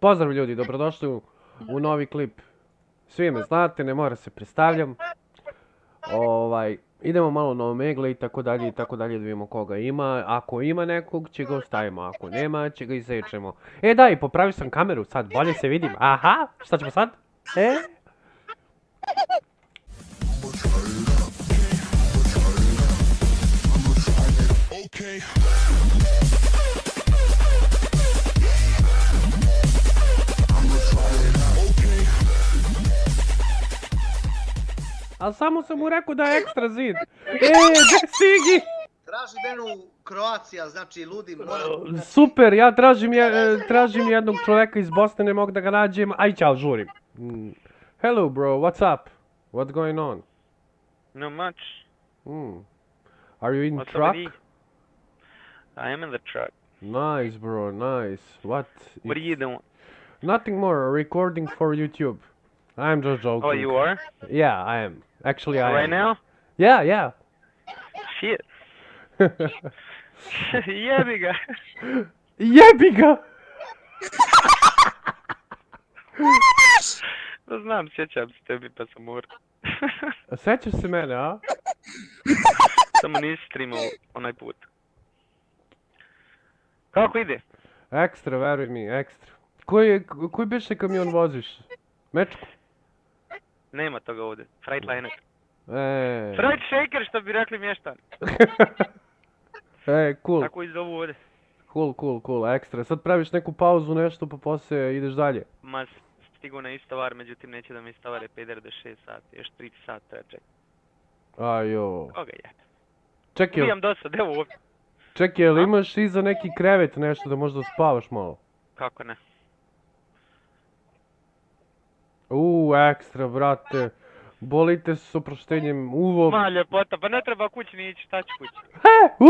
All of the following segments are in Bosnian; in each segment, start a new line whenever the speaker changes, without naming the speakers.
Pozdrav ljudi, dobrodošli u novi klip. Svi me znate, ne mora se predstavljam. Idemo malo na omegle i tako dalje, da vidimo koga ima. Ako ima nekog, će ga ostavimo, ako nema, će ga isečemo. Da, i popravio sam kameru, sad bolje se vidim. Aha, šta ćemo sad? A samo sam mu rekao da je ekstra zid. Gdje Sigi?
Traži menu Kroacija, znači ludi moram...
Super, ja tražim jednog čovjeka iz Bosne, ne mogu da ga nađem. Aj, čao, žurim. Hello bro, what's up? What's going on?
Not much.
Are you in
What's up
truck?
with you? I am in the truck.
Nice bro, nice. What
are you doing?
Nothing more, recording for YouTube. I'm just joking.
Oh, you are?
Yeah, I am. Actually, I am.
Right now?
Yeah.
Shit. Jebi ga.
Jebi ga!
Da znam, sjećam se tebi pa sam umor.
Sećaš se mene, a?
Samo nisi streamao onaj put. Kako ide?
Ekstra, veruj mi, ekstra. Koji beše kamion voziš? Mečku?
Nema toga ovdje. Freightliner.
Eee...
Freight shaker što bi rekli mještani.
Cool.
Tako i zovu ovdje.
Cool, ekstra. Sad praviš neku pauzu, nešto, pa poslije ideš dalje.
Ma stigu na istovar, međutim neće da mi istovare peder do 6 sati. Još 3 sata treba čekati.
Ajo.
Koga je?
Čekaj,
Ubijam dosad, evo ovdje.
jel imaš iza neki krevet nešto da možda spavaš malo?
Kako ne?
Ekstra, brate. Bolite s oproštenjem uvo.
Ma ljepota, pa ne treba kući ni ići, šta ću kući?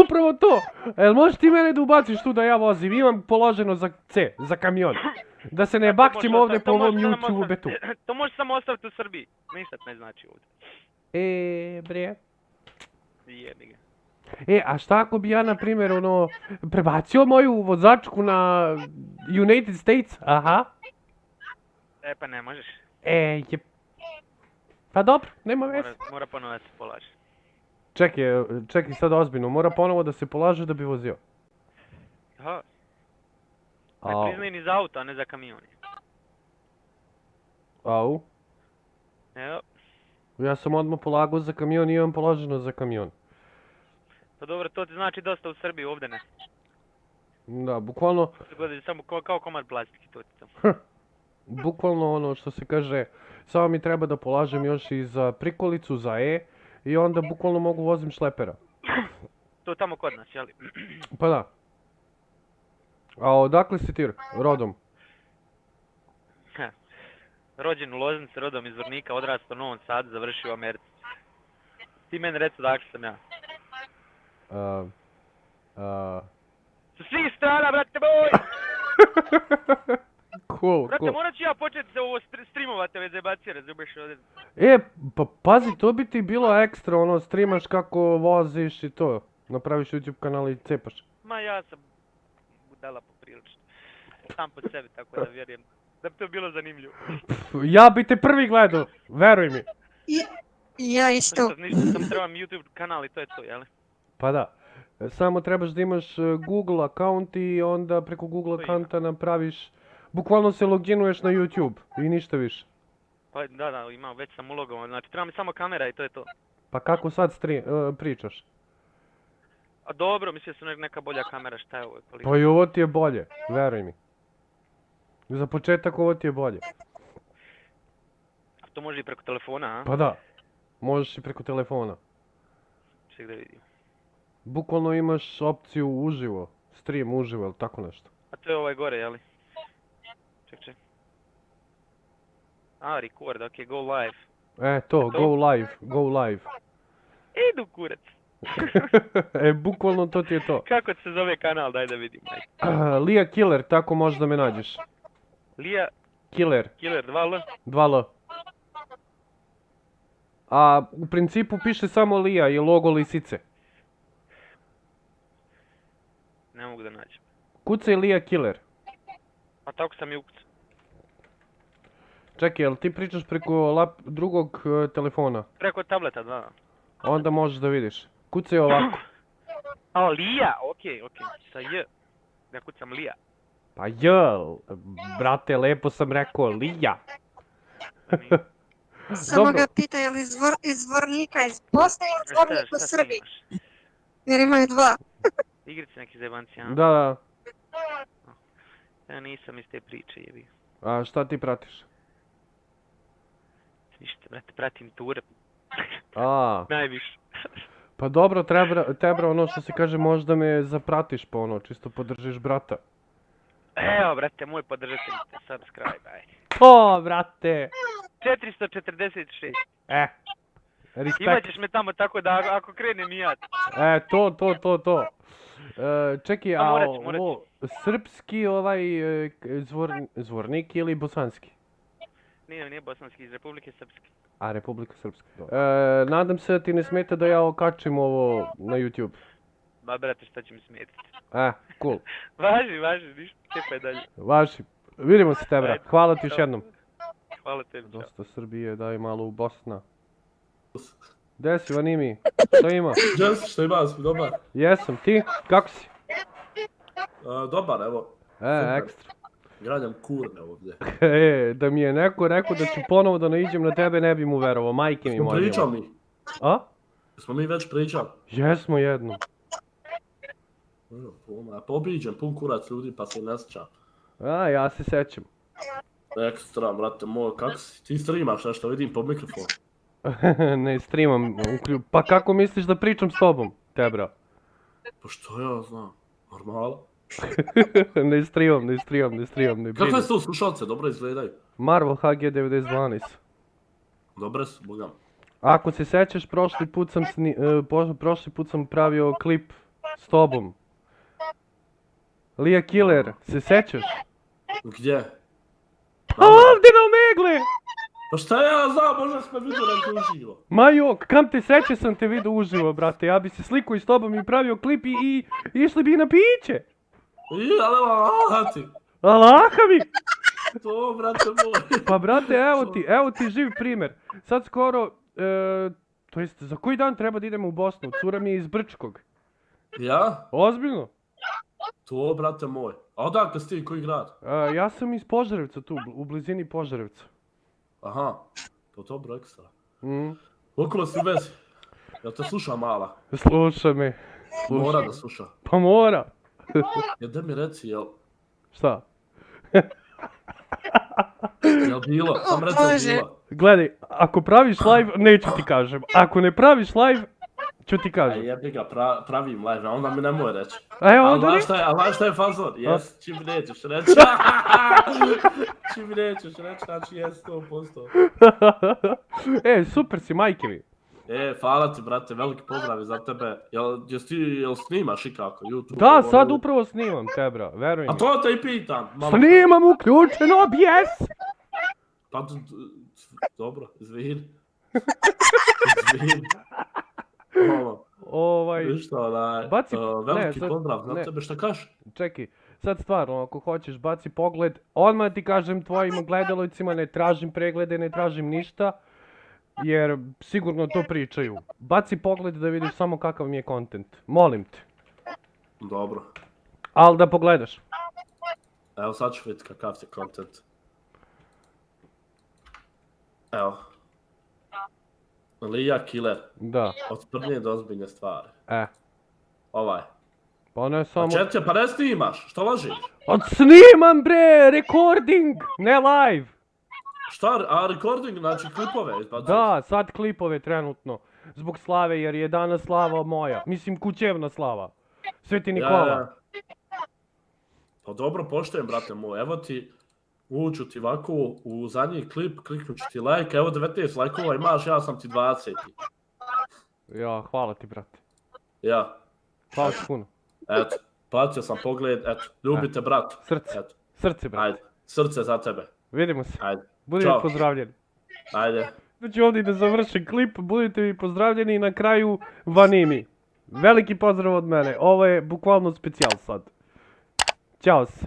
Upravo to! Jel možeš ti mene da ubaciš tu da ja vozim? Imam položeno za C, za kamion. Da se ne bakćim ovdje po ovom YouTube betu.
To možeš samo ostaviti u Srbiji. Ništa ne znači ovdje.
Bre.
Jebi ga.
A šta ako bi ja, na primjer, prebacio moju vozačku na United States? Aha.
Pa ne možeš.
Pa dobro, nema veze.
Mora ponovo da se polaže.
Čekaj sad ozbiljno, mora ponovo da se polaže da bi vozio.
Aha. Ne priznaj ni za auto, a ne za kamion.
Au?
Evo.
Ja sam odmah polagao za kamion i imam položeno za kamion.
Pa dobro, to ti znači dosta u Srbiji, ovdje ne.
Da, bukvalno...
Samo kao komad plastike, to ti samo.
Bukvalno ono što se kaže, samo mi treba da polažem još i za prikolicu, za E, i onda bukvalno mogu vozim šlepera.
To tamo kod nas, jeli?
Pa da. A odakle si ti rodom?
Rođen u Loznici, rodom iz Vrnika, odrastao u Novom Sadu, završio u Americi. Ti meni recu dakle sam ja. Sa svih strana, brate moj!
Cool.
Brate, morat ću ja početi za ovo streamovati ove zebacije, razumiješ ovdje.
Pa pazi, to bi ti bilo ekstra, streamaš kako voziš i to. Napraviš YouTube kanal i cepaš.
Ma ja sam budala poprilično. Sam po sebi, tako da vjerujem da bi to bilo zanimljivo.
Ja bi te prvi gledao, veruj mi.
Ja isto.
Ništa, sam trebam YouTube kanal i to je to, jel?
Pa da. Samo trebaš da imaš Google account i onda preko Google accounta napraviš... Bukvalno se loginuješ na YouTube i ništa više.
Pa da, imam, već sam ulogovan, znači treba mi samo kamera i to je to.
Pa kako sad pričaš?
A dobro, mislio sam neka bolja kamera, šta je ovo?
Pa i ovo ti je bolje, veruj mi. Za početak ovo ti je bolje.
A to može i preko telefona, a?
Pa da, možeš i preko telefona.
Ček da vidim.
Bukvalno imaš opciju uživo, stream uživo ili tako nešto.
A to je ovaj gore, jeli? Ček. Record, ok, go live.
Go live.
Idu kurac.
Bukvalno to ti je to.
Kako se zove kanal, daj da vidim.
Lija Killer, tako možeš da me nađeš.
Lija...
Killer,
2L?
2L. A u principu piše samo Lija i logo lisice.
Ne mogu da nađem.
Kucaj Lija Killer.
A tako sam i ukucao.
Čekaj, jel ti pričaš preko drugog telefona?
Preko tableta, da.
Onda možeš da vidiš. Kucaj ovako.
A, Lija, okej, sa J. Da kucam Lija.
Pa jel, brate, lepo sam rekao, Lija.
Samo
Dobro.
ga pita je li izvornika iz Bosne ili izvornik u Srbiji,
snimaš?
jer imaju dva.
Igrice neki zebanci, a?
Da.
Ja nisam iz te priče, jebi.
A šta ti pratiš?
Ništa, brate, pratim ture.
A,
Najviše.
pa dobro, treba ono što se kaže, možda me zapratiš pa ono, čisto podržiš brata.
Evo, brate, moj podržateljite, subscribe, ajde.
To, brate!
446.
Respekt.
Imaćeš me tamo tako da ako krenem i ja.
To. Čekaj,
Pa
a
morat ću.
ovo, srpski zvornik ili bosanski?
Nije bosanski, iz Republike Srpske.
A, Republika Srpska. Nadam se da ti ne smeta da ja okačim ovo na YouTube.
Ba, brate, šta će mi smetiti?
Cool.
Važi, ništa, čepaj dalje.
Vaši. Vidimo se te, bra.
Ajde.
Hvala ti još jednom.
Hvala tebi, čao.
Dosta Srbije, daj malo u Bosna. Gde si, Vanimi? Šta ima?
Jens, šta ima, si dobar?
Jesam, ti? Kako si?
Dobar, evo. Super.
Ekstra.
Granjam kurne ovdje.
Da mi je neko rekao da ću ponovo da naiđem na tebe, ne bi mu verovao, majke mi
Smo
molila.
pričali mi.
A?
Smo mi već pričali.
Jesmo jednom.
Pobiđem, pun kurac ljudi pa se ne sjećam.
Ja se sećam.
Ekstra, brate moj, kako si? Ti streamaš nešto, vidim po mikrofonu.
Ne streamam, pa kako misliš da pričam s tobom, te bra?
Pa što ja znam, normalo.
Ne streamam, ne
Kakve
brini.
su to slušalce, dobro izgledaju.
Marvel HG 9012.
Dobre su, bogam.
Ako se sećaš, prošli put sam pravio klip s tobom. Lija Killer, se sećaš?
Gdje?
Ovdje na Omegle!
Pa šta ja znam, možda smo vidio neko uživo.
Ma jok, kam te seća sam te vidio uživo, brate. Ja bi se slikao i s tobom i pravio klip i išli bi na piće.
Ali aha ti.
Alaha mi!
To, brate moj.
Pa brate, evo ti živ primjer. Sad skoro, to jest za koji dan treba da idemo u Bosnu? Cura mi je iz Brčkog.
Ja?
Ozbiljno?
To, brate moj. A odakle si ti, koji grad?
Ja sam iz Požarevca tu, u blizini Požarevca.
Aha, to dobro, ekstra.
Mm.
Okolo si u vezi. Jel te sluša mala?
Sluša me.
Mora da sluša.
Pa mora.
Da mi reci, jel
Šta?
bilo? Sam reci jel
Može.
bilo.
Gledaj, ako praviš live, neću ti kažem. Ako ne praviš live, ću ti
A
kažem.
jebi ga, pravim live, a onda mi nemoj reći.
A evo
Ali
onda ne?
znaš šta je fazon? Jes, čim nećeš reći. Čim nećeš reći, znači jes 100%.
Super si, majke mi.
Hvala ti, brate, veliki pozdrav za tebe. Jel snimaš i kako, YouTube?
Da, sad upravo snimam te, bra, veruj mi.
A to te i pitam. malo.
Snimam uključen OBS!
Pa, dobro, izvini. Izvini. Ništa,
baci-
veliki
ne, sad-
pozdrav za
ne.
tebe, šta kažeš?
Čekaj, sad stvarno, ako hoćeš, baci pogled. Odmah ti kažem tvojim gledalicima, ne tražim preglede, ne tražim ništa. Jer sigurno to pričaju. Baci pogled da vidiš samo kakav mi je content. Molim te.
Dobro.
Al da pogledaš.
Evo sad ću vidjeti kakav ti je content. Evo. Lija Killer.
Da.
Od sprnje do ozbiljne stvari. Ovaj.
Pa ne samo...
Četće, pa ne snimaš, što lažiš?
Snimam bre, recording, ne live.
Šta, a recording, znači klipove izbacuješ?
Da, sad klipove trenutno. Zbog slave, jer je danas slava moja. Mislim, kućevna slava. Sveti Nikola.
Ja. Pa dobro, poštujem, brate moj. Evo ti, uću ti ovako u zadnji klip, kliknut ću ti like, evo 19 lajkova imaš, ja sam ti 20.
Ja, hvala ti, brate.
Ja,
Hvala ti puno.
eto, platio sam pogled, eto, ljubite brat.
Srce.
Eto,
Srce, brate.
ajde, srce za tebe,
Vidimo se.
ajde,
Budite
Ćao.
pozdravljeni.
ajde.
Znači ovdje da završim klip, budite mi pozdravljeni i na kraju Vanimi. Veliki pozdrav od mene, ovo je bukvalno specijal sad. Ćao se.